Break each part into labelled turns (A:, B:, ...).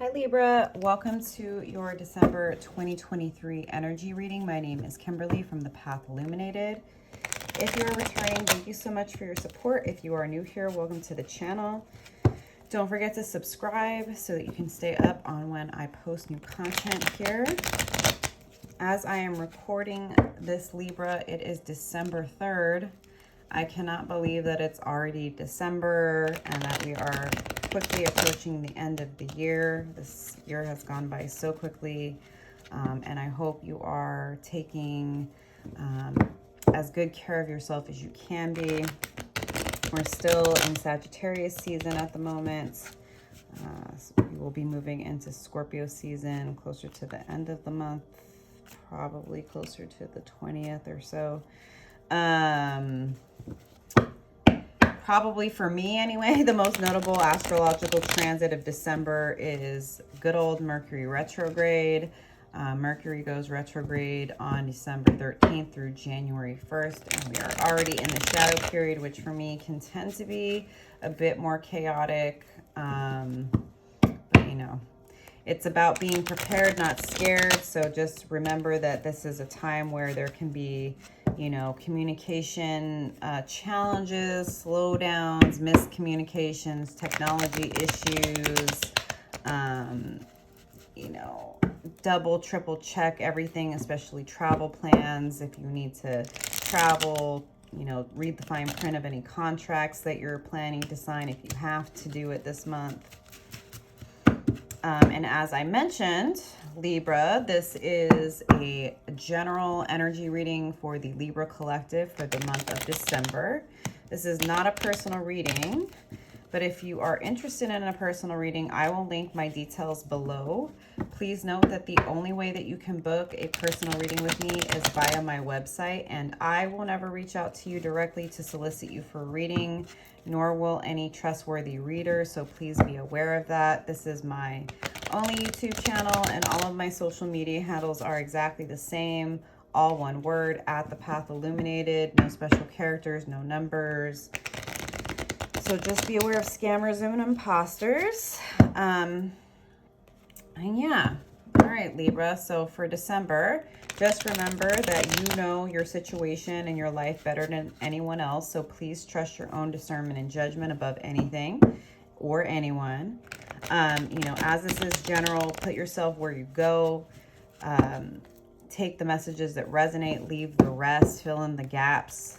A: Hi Libra, welcome to your December 2023 energy reading. My name is Kimberly from the Path Illuminated. If you're returning, thank you so much for your support. If you are new here, welcome to the channel. Don't forget to subscribe so that you can stay up on when I post new content here. As I am recording this Libra, it is December 3rd. I cannot believe that it's already December and that we are quickly approaching the end of the year. This year has gone by so quickly, and I hope you are taking as good care of yourself as you can be. We're still in Sagittarius season at the moment. So we will be moving into Scorpio season closer to the end of the month, probably closer to the 20th or so. Probably for me anyway, the most notable astrological transit of December is good old Mercury retrograde. Mercury goes retrograde on December 13th through January 1st, and we are already in the shadow period, which for me can tend to be a bit more chaotic. But you know, it's about being prepared, not scared. So just remember that this is a time where there can be, you know, communication challenges, slowdowns, miscommunications, technology issues, you know, double, triple check everything, especially travel plans. If you need to travel, you know, read the fine print of any contracts that you're planning to sign if you have to do it this month. And as I mentioned, Libra, this is a general energy reading for the Libra collective for the month of December. This is not a personal reading, but if you are interested in a personal reading, I will link my details below. Please note that the only way that you can book a personal reading with me is via my website, and I will never reach out to you directly to solicit you for a reading, nor will any trustworthy reader, so please be aware of that. This is my only YouTube channel, and all of my social media handles are exactly the same, all one word, at the Path Illuminated, no special characters, no numbers. So just be aware of scammers and imposters. And yeah, all right, Libra. So for December, just remember that you know your situation and your life better than anyone else. So please trust your own discernment and judgment above anything or anyone. You know, as this is general, put yourself where you go. Take the messages that resonate, leave the rest, fill in the gaps.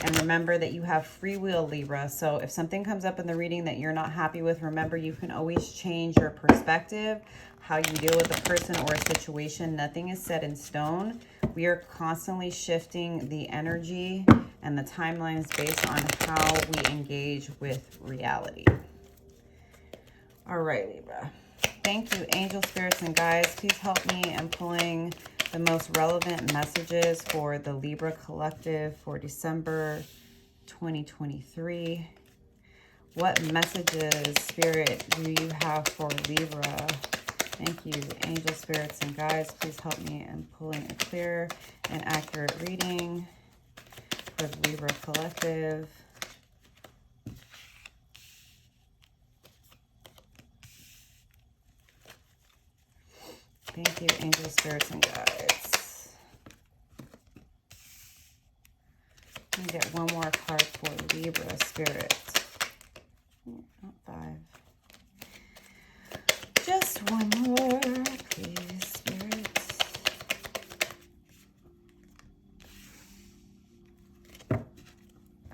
A: And remember that you have free will, Libra. So if something comes up in the reading that you're not happy with, remember you can always change your perspective, how you deal with a person or a situation. Nothing is set in stone. We are constantly shifting the energy and the timelines based on how we engage with reality. All right, Libra. Thank you, angel spirits and guides. Please help me in pulling the most relevant messages for the Libra collective for December 2023. What messages, Spirit, do you have for Libra? Thank you, angel spirits and guides. Please help me in pulling a clear and accurate reading for the Libra collective. Thank you, angel spirits and guides. Let me get one more card for Libra spirit. Not 5. Just one more, please, spirit. All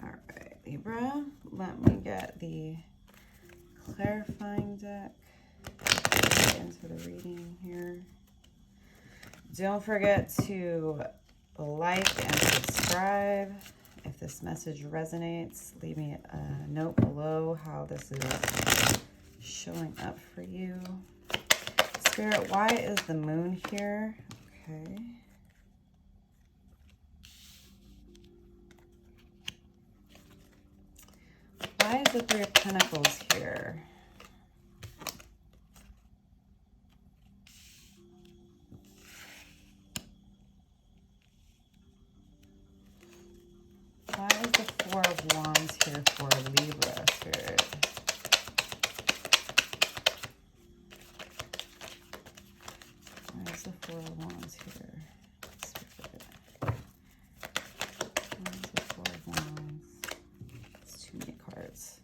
A: right, Libra. Let me get the clarifying deck. Get into the reading here. Don't forget to like and subscribe. If this message resonates, leave me a note below how this is showing up for you. Spirit, why is the moon here? Okay. Why is the 3 of Pentacles here? Why is the 4 of Wands here for Libra, Spirit? Where's the Four of Wands here? Where's the Four of Wands? It's too many cards.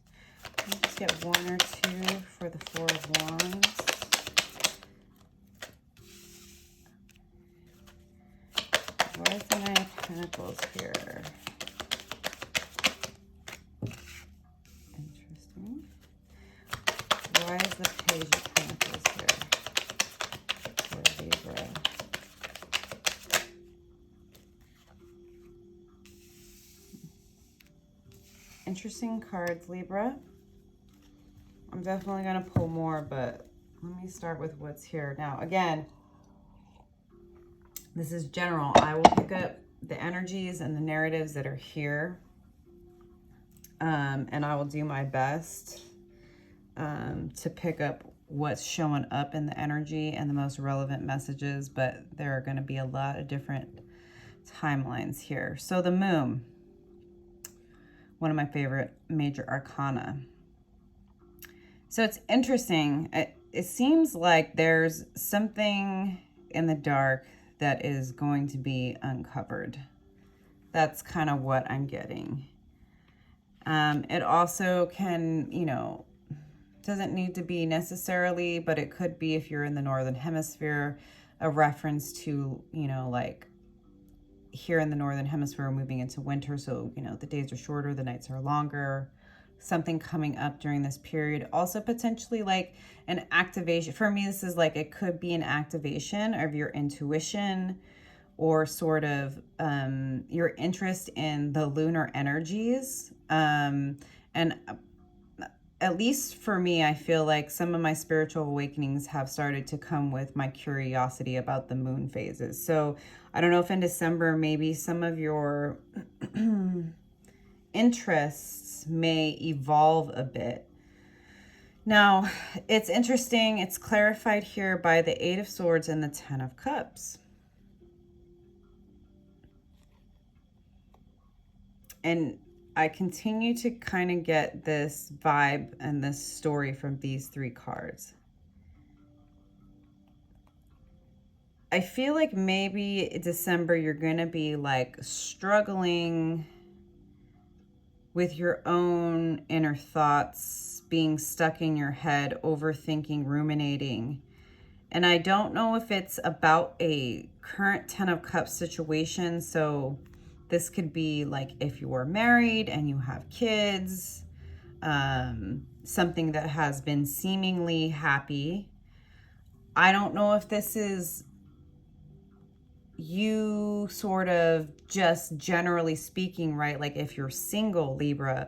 A: Let me just get one or two for the Four of Wands. Where's the Nine of Pentacles here? Interesting. Why is the Page of Pentacles here for Libra? Interesting cards, Libra. I'm definitely going to pull more, but let me start with what's here. Now, again, this is general. I will pick up the energies and the narratives that are here, and I will do my best to pick up what's showing up in the energy and the most relevant messages, but there are going to be a lot of different timelines here. So the Moon, one of my favorite major arcana. So it's interesting. It seems like there's something in the dark that is going to be uncovered. That's kind of what I'm getting. It also can, you know, doesn't need to be necessarily, but it could be, if you're in the Northern Hemisphere, a reference to, you know, like here in the Northern Hemisphere, we're moving into winter. So, you know, the days are shorter, the nights are longer. Something coming up during this period. Also potentially like an activation. For me, this is like, it could be an activation of your intuition, or sort of your interest in the lunar energies. And at least for me, I feel like some of my spiritual awakenings have started to come with my curiosity about the moon phases. So I don't know if in December, maybe some of your interests may evolve a bit. Now, it's interesting. It's clarified here by the Eight of Swords and the Ten of Cups. And I continue to kind of get this vibe and this story from these three cards. I feel like maybe December, you're going to be like struggling with your own inner thoughts, being stuck in your head, overthinking, ruminating. And I don't know if it's about a current Ten of Cups situation. So this could be like if you are married and you have kids, something that has been seemingly happy. I don't know if this is you sort of just generally speaking, right? Like if you're single, Libra,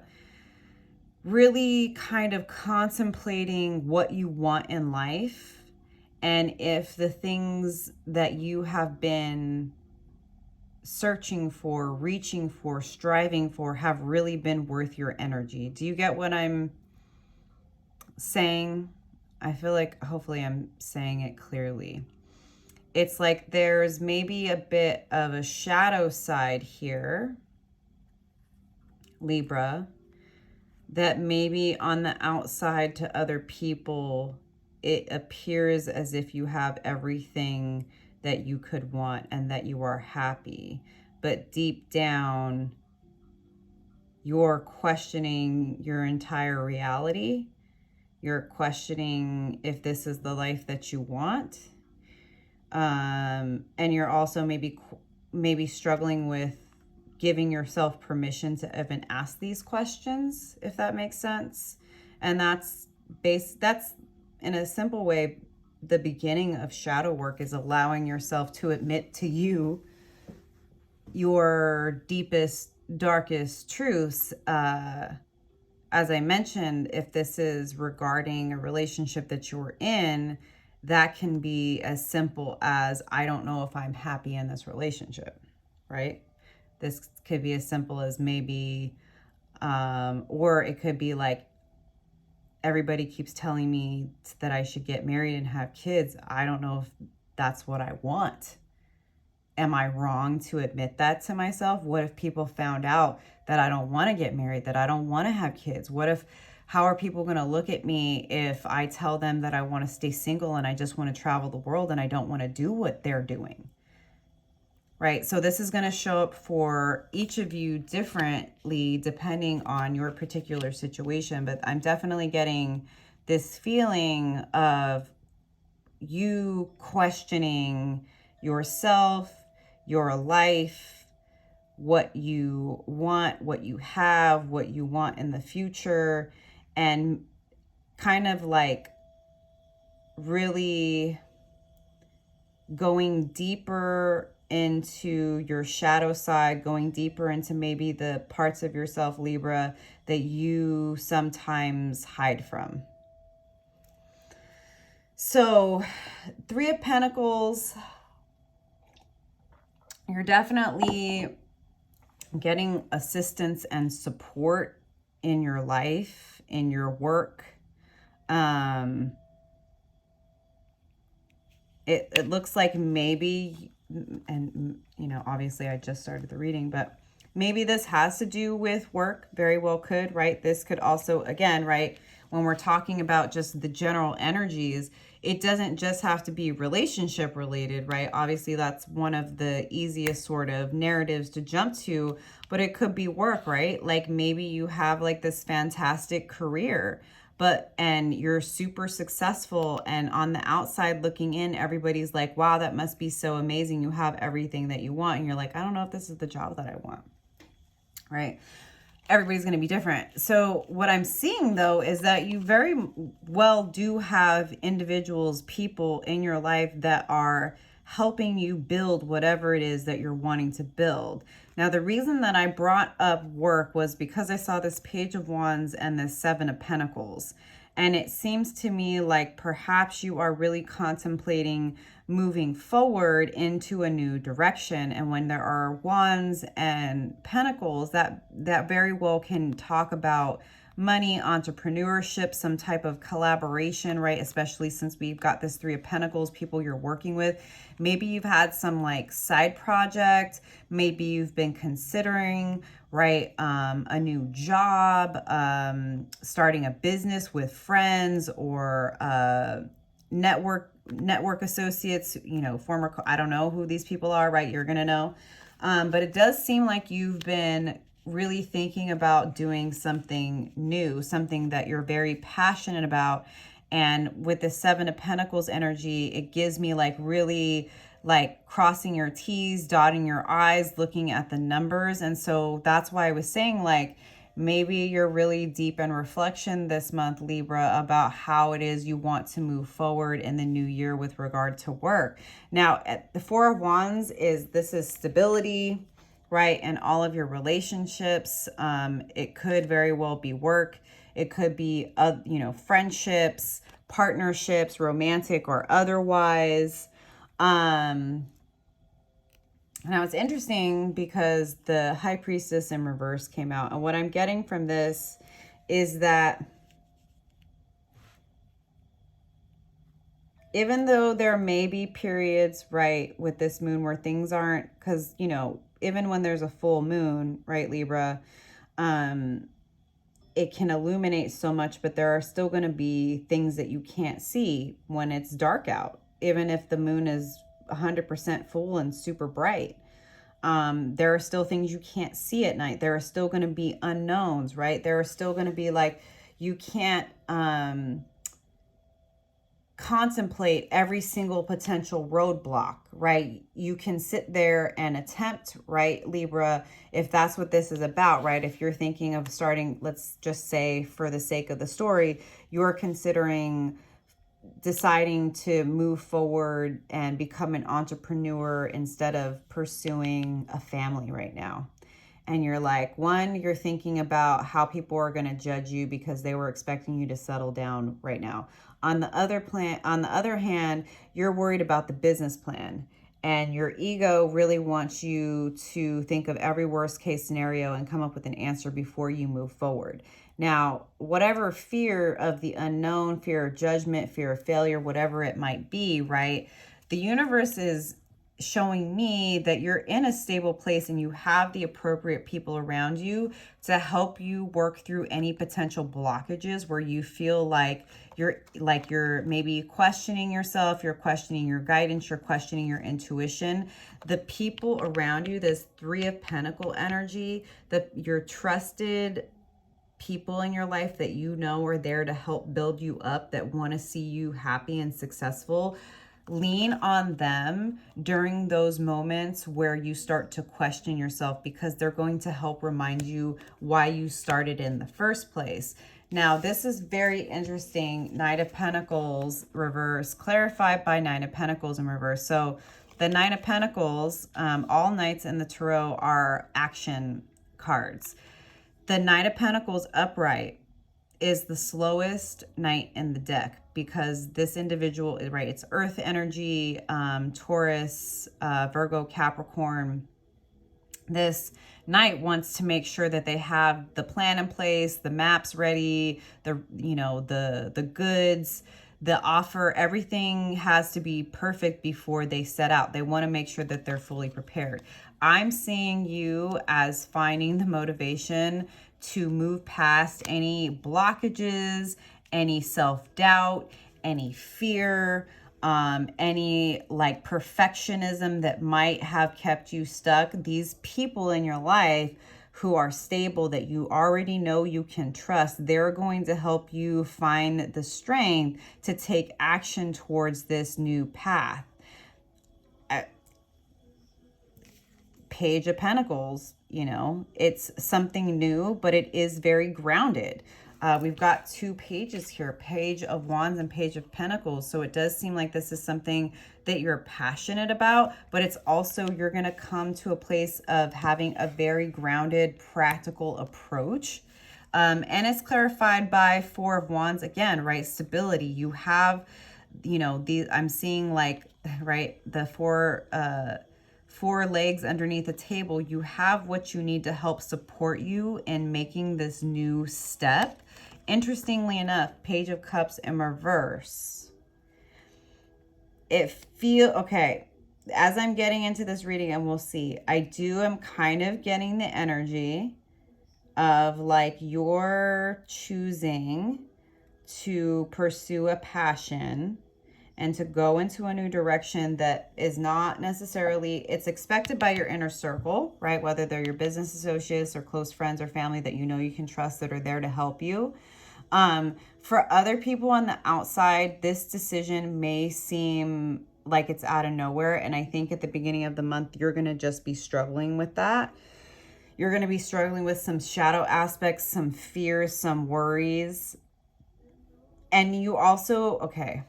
A: really kind of contemplating what you want in life, and if the things that you have been searching for, reaching for, striving for have really been worth your energy. Do you get what I'm saying? I feel like hopefully I'm saying it clearly. It's like there's maybe a bit of a shadow side here, Libra, that maybe on the outside to other people, it appears as if you have everything that you could want and that you are happy. But deep down, you're questioning your entire reality. You're questioning if this is the life that you want. And you're also maybe struggling with giving yourself permission to even ask these questions, if that makes sense. And that's in a simple way, the beginning of shadow work is allowing yourself to admit to you your deepest, darkest truths. As I mentioned, if this is regarding a relationship that you're in, that can be as simple as, I don't know if I'm happy in this relationship, right? This could be as simple as maybe, or it could be like, everybody keeps telling me that I should get married and have kids. I don't know if that's what I want. Am I wrong to admit that to myself? What if people found out that I don't want to get married, that I don't want to have kids? What if How are people going to look at me if I tell them that I want to stay single and I just want to travel the world and I don't want to do what they're doing? Right? So this is going to show up for each of you differently depending on your particular situation. But I'm definitely getting this feeling of you questioning yourself, your life, what you want, what you have, what you want in the future, and kind of like really going deeper into your shadow side, going deeper into maybe the parts of yourself, Libra, that you sometimes hide from. So, Three of Pentacles, you're definitely getting assistance and support in your life, in your work. It looks like maybe, and you know, obviously I just started the reading, but maybe this has to do with work. Very well could, right? This could also, again, right, when we're talking about just the general energies, it doesn't just have to be relationship related, right? Obviously, that's one of the easiest sort of narratives to jump to, but it could be work, right? Like maybe you have like this fantastic career, and you're super successful, and on the outside looking in, everybody's like, wow, that must be so amazing. You have everything that you want. And you're like, I don't know if this is the job that I want, right? Everybody's going to be different. So what I'm seeing though is that you very well do have individuals, people in your life that are helping you build whatever it is that you're wanting to build. Now, the reason that I brought up work was because I saw this Page of Wands and this Seven of Pentacles. And it seems to me like perhaps you are really contemplating moving forward into a new direction. And when there are wands and pentacles, that very well can talk about money, entrepreneurship, some type of collaboration, right? Especially since we've got this Three of Pentacles, people you're working with. Maybe you've had some like side project. Maybe you've been considering, right, a new job, starting a business with friends or network associates, you know, former, I don't know who these people are, right? You're going to know. But it does seem like you've been really thinking about doing something new, something that you're very passionate about. And with the Seven of Pentacles energy, it gives me like really like crossing your T's, dotting your I's, looking at the numbers. And so that's why I was saying like, maybe you're really deep in reflection this month, Libra, about how it is you want to move forward in the new year with regard to work. Now, at the Four of Wands this is stability, right? And all of your relationships. It could very well be work. It could be, you know, friendships, partnerships, romantic or otherwise. Now it's interesting because the High Priestess in reverse came out. And what I'm getting from this is that even though there may be periods, right, with this moon where things aren't, because, you know, even when there's a full moon, right, Libra, it can illuminate so much, but there are still going to be things that you can't see when it's dark out, even if the moon is 100% full and super bright. There are still things you can't see at night. There are still going to be unknowns, right? There are still going to be like, you can't contemplate every single potential roadblock, right? You can sit there and attempt, right, Libra, if that's what this is about, right? If you're thinking of starting, let's just say for the sake of the story, you're considering deciding to move forward and become an entrepreneur instead of pursuing a family right now. And you're like, one, you're thinking about how people are going to judge you because they were expecting you to settle down right now. On the other hand, you're worried about the business plan, and your ego really wants you to think of every worst case scenario and come up with an answer before you move forward. Now, whatever fear of the unknown, fear of judgment, fear of failure, whatever it might be, right? The universe is showing me that you're in a stable place and you have the appropriate people around you to help you work through any potential blockages where you feel like you're maybe questioning yourself, you're questioning your guidance, you're questioning your intuition. The people around you, this Three of Pentacles energy, your trusted people in your life that you know are there to help build you up, that want to see you happy and successful. Lean on them during those moments where you start to question yourself, because they're going to help remind you why you started in the first place. Now, this is very interesting. Knight of Pentacles reverse, clarified by Nine of Pentacles in reverse. So the Nine of Pentacles, all knights in the tarot are action cards. The Knight of Pentacles upright is the slowest knight in the deck, because this individual is right. It's earth energy, Taurus, Virgo, Capricorn. This knight wants to make sure that they have the plan in place, the maps ready, the goods, the offer, everything has to be perfect before they set out. They want to make sure that they're fully prepared. I'm seeing you as finding the motivation to move past any blockages, any self-doubt, any fear, any like perfectionism that might have kept you stuck. These people in your life who are stable, that you already know you can trust, they're going to help you find the strength to take action towards this new path. Page of Pentacles, it's something new, but it is very grounded. We've got two pages here, Page of Wands and Page of Pentacles. So it does seem like this is something that you're passionate about, but it's also, you're going to come to a place of having a very grounded, practical approach. And it's clarified by Four of Wands again, right? Stability. You have, I'm seeing like, right, the four legs underneath the table. You have what you need to help support you in making this new step. Interestingly enough, Page of Cups in reverse. Okay, as I'm getting into this reading, and we'll see, am kind of getting the energy of like you're choosing to pursue a passion and to go into a new direction that is not necessarily, it's expected by your inner circle, right? Whether they're your business associates or close friends or family that you can trust, that are there to help you. For other people on the outside, this decision may seem like it's out of nowhere. And I think at the beginning of the month, you're going to just be struggling with that. You're going to be struggling with some shadow aspects, some fears, some worries. And you also, okay,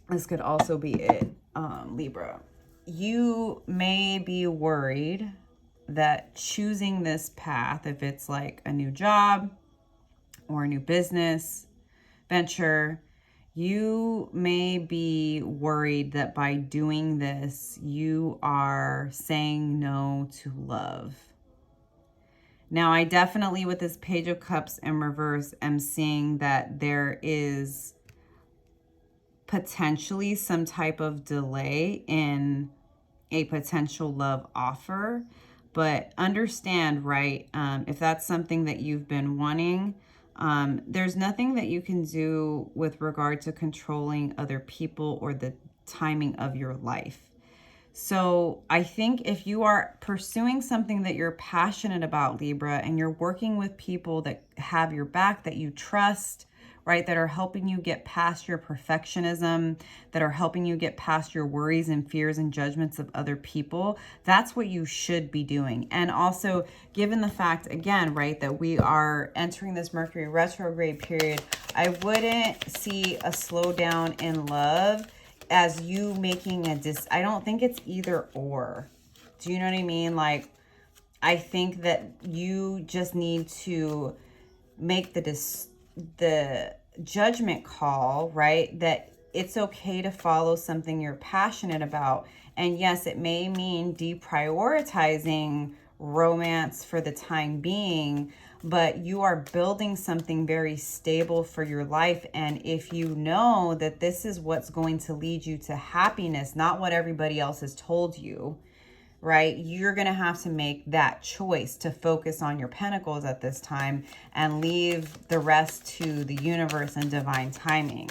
A: this could also be it, Libra. You may be worried that choosing this path, if it's like a new job or a new business venture, you may be worried that by doing this, you are saying no to love. Now, I definitely, with this Page of Cups in reverse, am seeing that there is potentially some type of delay in a potential love offer. But understand, right, if that's something that you've been wanting, there's nothing that you can do with regard to controlling other people or the timing of your life. So I think if you are pursuing something that you're passionate about, Libra, and you're working with people that have your back, that you trust, right, that are helping you get past your perfectionism, that are helping you get past your worries and fears and judgments of other people, that's what you should be doing. And also, given the fact, again, right, that we are entering this Mercury retrograde period, I wouldn't see a slowdown in love as you making I don't think it's either or. Do you know what I mean? Like, I think that you just need to make the judgment call, right? That it's okay to follow something you're passionate about. And yes, it may mean deprioritizing romance for the time being, but you are building something very stable for your life. And if you know that this is what's going to lead you to happiness, not what everybody else has told you, right? You're going to have to make that choice to focus on your pentacles at this time and leave the rest to the universe and divine timing.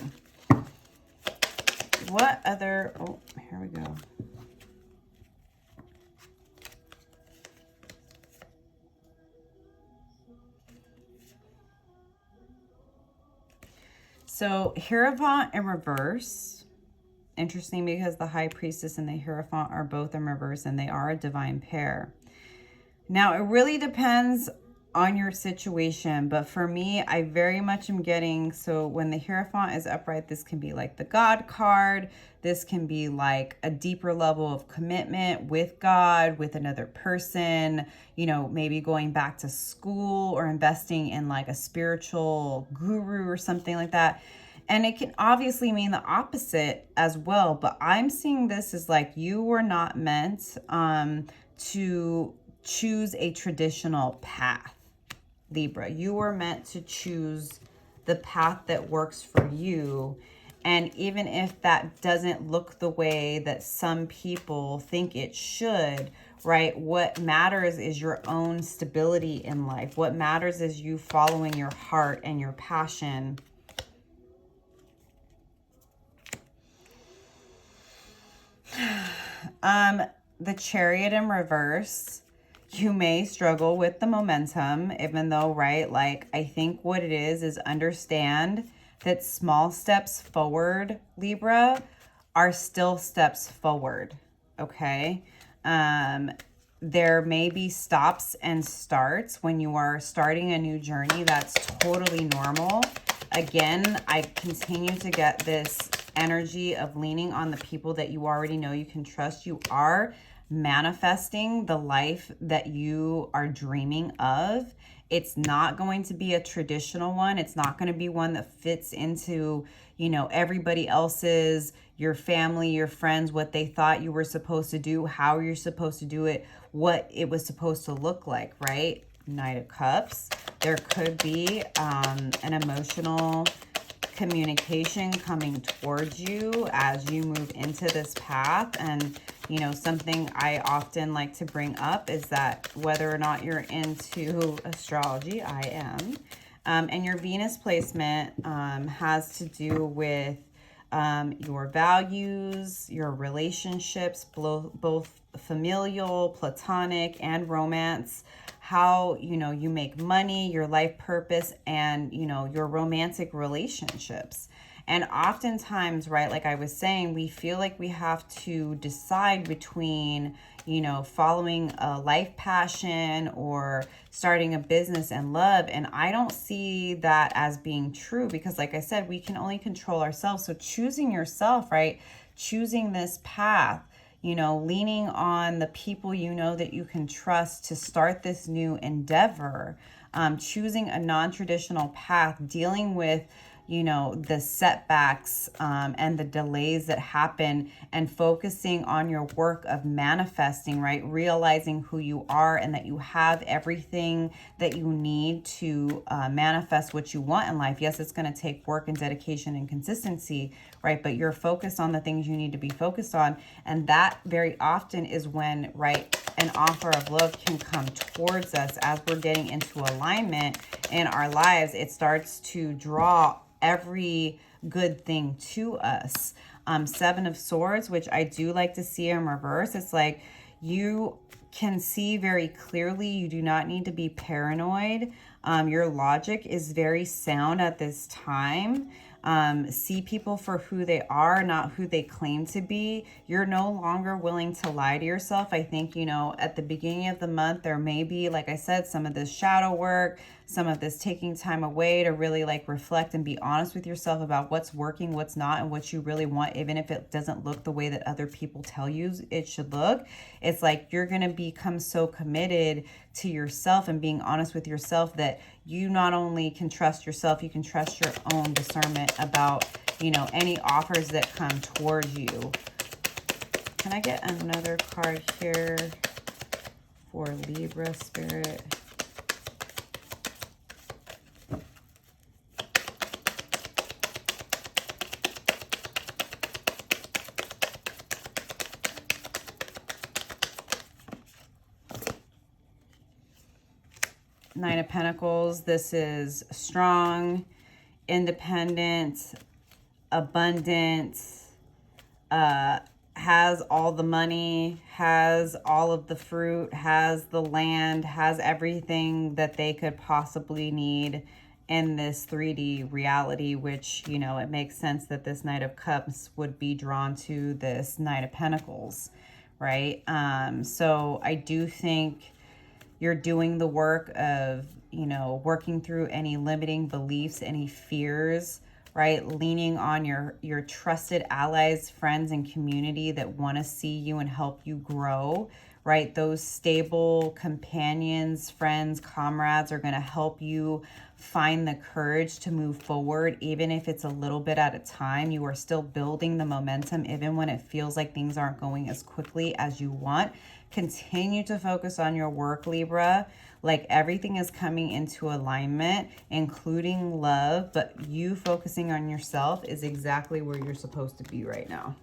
A: What other, oh, here we go. So Hierophant in reverse. Interesting, because the High Priestess and the Hierophant are both in reverse, and they are a divine pair. Now, it really depends on your situation, but for me, I very much am getting, so when the Hierophant is upright, this can be like the God card. This can be like a deeper level of commitment with God, with another person, you know, maybe going back to school or investing in like a spiritual guru or something like that. And it can obviously mean the opposite as well, but I'm seeing this as like you were not meant to choose a traditional path, Libra. You were meant to choose the path that works for you. And even if that doesn't look the way that some people think it should, right? What matters is your own stability in life. What matters is you following your heart and your passion. The Chariot in reverse. You may struggle with the momentum, even though, right, like, I think what it is understand that small steps forward, Libra, are still steps forward, okay? There may be stops and starts when you are starting a new journey. That's totally normal. Again, I continue to get this energy of leaning on the people that you already know you can trust. You are manifesting the life that you are dreaming of. It's not going to be a traditional one. It's not going to be one that fits into, you know, everybody else's, your family, your friends, what they thought you were supposed to do, how you're supposed to do it, what it was supposed to look like, right? Knight of Cups. There could be an emotional communication coming towards you as you move into this path. And, you know, something I often like to bring up is that whether or not you're into astrology, I am, and your Venus placement has to do with your values, your relationships, both familial, platonic, and romance, how, you know, you make money, your life purpose, and, you know, your romantic relationships. And oftentimes, right, like I was saying, we feel like we have to decide between, you know, following a life passion or starting a business and love. And I don't see that as being true because, like I said, we can only control ourselves. So choosing yourself, right, choosing this path, you know, leaning on the people you know that you can trust to start this new endeavor, choosing a non-traditional path, dealing with, you know, the setbacks and the delays that happen, and focusing on your work of manifesting, right? Realizing who you are and that you have everything that you need to manifest what you want in life. Yes, it's going to take work and dedication and consistency, right? But you're focused on the things you need to be focused on. And that very often is when, right, an offer of love can come towards us as we're getting into alignment in our lives. It starts to draw every good thing to us. Seven of Swords, which I do like to see in reverse. It's like you can see very clearly. You do not need to be paranoid. Your logic is very sound at this time. See people for who they are, not who they claim to be. You're no longer willing to lie to yourself. I think, you know, at the beginning of the month, there may be, like I said, some of this shadow work, some of this taking time away to really like reflect and be honest with yourself about what's working, what's not, and what you really want, even if it doesn't look the way that other people tell you it should look. It's like you're going to become so committed to yourself and being honest with yourself that you not only can trust yourself, you can trust your own discernment about, you know, any offers that come towards you. Can I get another card here for Libra Spirit? Nine of Pentacles. This is strong, independent, abundant, has all the money, has all of the fruit, has the land, has everything that they could possibly need in this 3D reality, which, you know, it makes sense that this Knight of Cups would be drawn to this Knight of Pentacles, right? So I do think you're doing the work of, you know, working through any limiting beliefs, any fears, right? Leaning on your trusted allies, friends, and community that want to see you and help you grow, right? Those stable companions, friends, comrades are going to help you find the courage to move forward, even if it's a little bit at a time. You are still building the momentum, even when it feels like things aren't going as quickly as you want. Continue to focus on your work, Libra. Like, everything is coming into alignment, including love, but you focusing on yourself is exactly where you're supposed to be right now.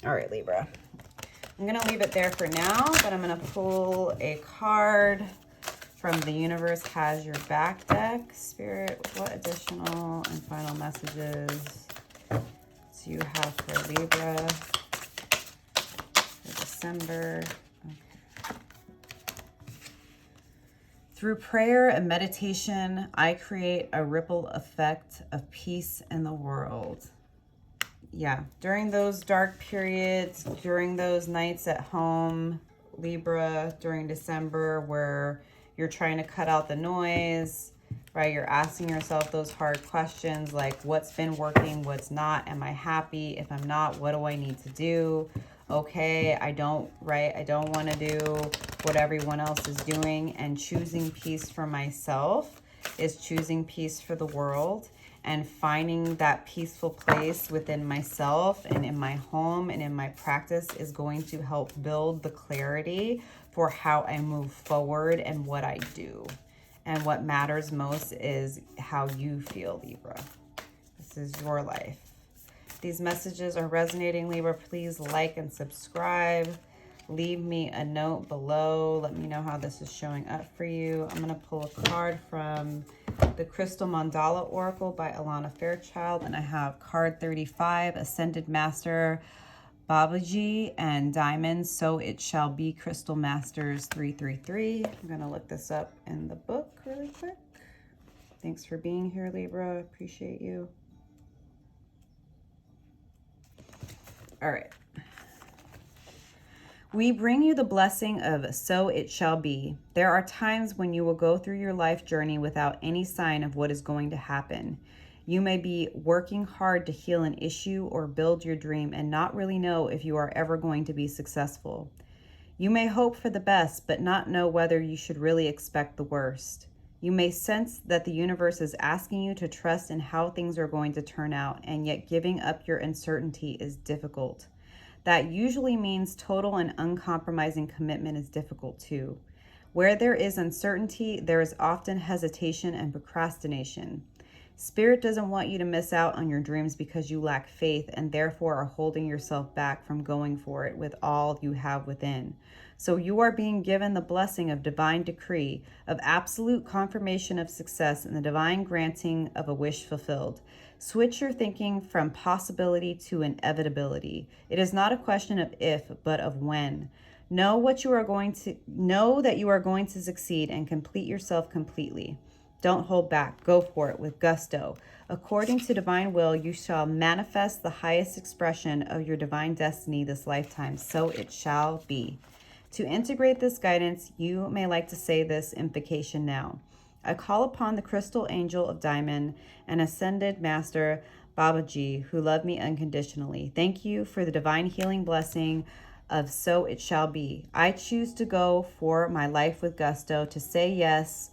A: All right, Libra. I'm going to leave it there for now, but I'm going to pull a card from the Universe Has Your Back deck. Spirit, what additional and final messages do you have for Libra for December? Through prayer and meditation, I create a ripple effect of peace in the world. Yeah, during those dark periods, during those nights at home, Libra, during December, where you're trying to cut out the noise, right? You're asking yourself those hard questions like, what's been working, what's not? Am I happy? If I'm not, what do I need to do? Okay, I don't want to do what everyone else is doing, and choosing peace for myself is choosing peace for the world, and finding that peaceful place within myself and in my home and in my practice is going to help build the clarity for how I move forward and what I do. And what matters most is how you feel, Libra. This is your life. These messages are resonating, Libra. Please like and subscribe. Leave me a note below. Let me know how this is showing up for you. I'm going to pull a card from the Crystal Mandala Oracle by Alana Fairchild. And I have card 35, Ascended Master Babaji, and Diamonds, So It Shall Be, Crystal Masters 333. I'm going to look this up in the book really quick. Thanks for being here, Libra. Appreciate you. All right. We bring you the blessing of so it shall be. There are times when you will go through your life journey without any sign of what is going to happen. You may be working hard to heal an issue or build your dream and not really know if you are ever going to be successful. You may hope for the best, but not know whether you should really expect the worst. You may sense that the universe is asking you to trust in how things are going to turn out, and yet giving up your uncertainty is difficult. That usually means total and uncompromising commitment is difficult too. Where there is uncertainty, there is often hesitation and procrastination. Spirit doesn't want you to miss out on your dreams because you lack faith and therefore are holding yourself back from going for it with all you have within. So you are being given the blessing of divine decree, of absolute confirmation of success, and the divine granting of a wish fulfilled. Switch your thinking from possibility to inevitability. It is not a question of if, but of when. Know that you are going to succeed and complete yourself completely. Don't hold back. Go for it with gusto. According to divine will, you shall manifest the highest expression of your divine destiny this lifetime. So it shall be. To integrate this guidance, you may like to say this invocation now. I call upon the crystal angel of diamond and ascended master Babaji, who love me unconditionally. Thank you for the divine healing blessing of so it shall be. I choose to go for my life with gusto, to say yes,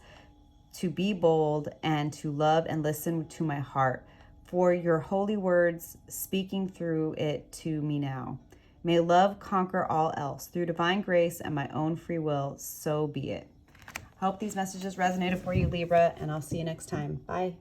A: to be bold, and to love and listen to my heart. For your holy words speaking through it to me now. May love conquer all else. Through divine grace and my own free will, so be it. Hope these messages resonated for you, Libra, and I'll see you next time. Bye.